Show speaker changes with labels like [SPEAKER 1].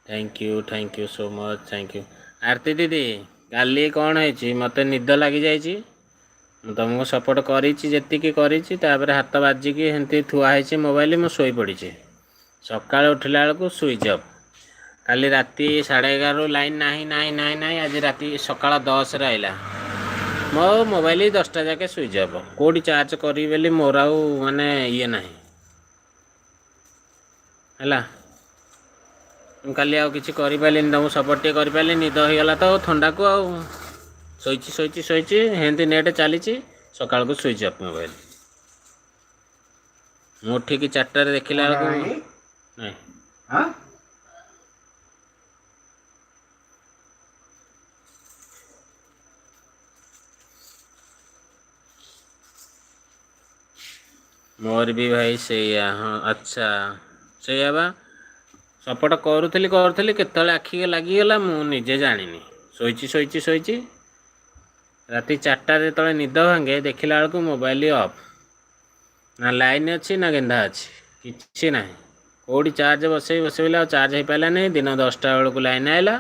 [SPEAKER 1] Thank you so much thank you. Aarti दीदी काली कौन है मत निद लगी जाइए तुमको सपोर्ट करी तापर हाथ बाजिकी हेंती थुआई मोबाइल मु शोई पड़ी सका उठला बेलू स्विच अफ काली राति 11:30 लाइन नहीं आज राति सका 10 आइला मो मोबाइल 10टा जाके स्विच अफ कौटी चार्ज करी बोली मोर आउ माने ये ना है काली आउ किसी करें तुमको सपोर्ट टे कर निद होगला तो थंडा को आउ शोची हेंती नेट चली सका को स्विच अफ मोबाइल मुठिक 4टार देखला नहीं मोर भी भाई से हाँ अच्छा से सपोर्ट करुली केतले आखिके लगिगला मुझे जानी शोची राति 4टार तले निद भांगे देखला बेलू मोबाइल अफ ना लाइन अच्छी ना गेंधा अच्छी कि ना कौटी चार्ज बसई चार्ज हो पारा नहीं दिन 10टा बेलू लाइन आएगा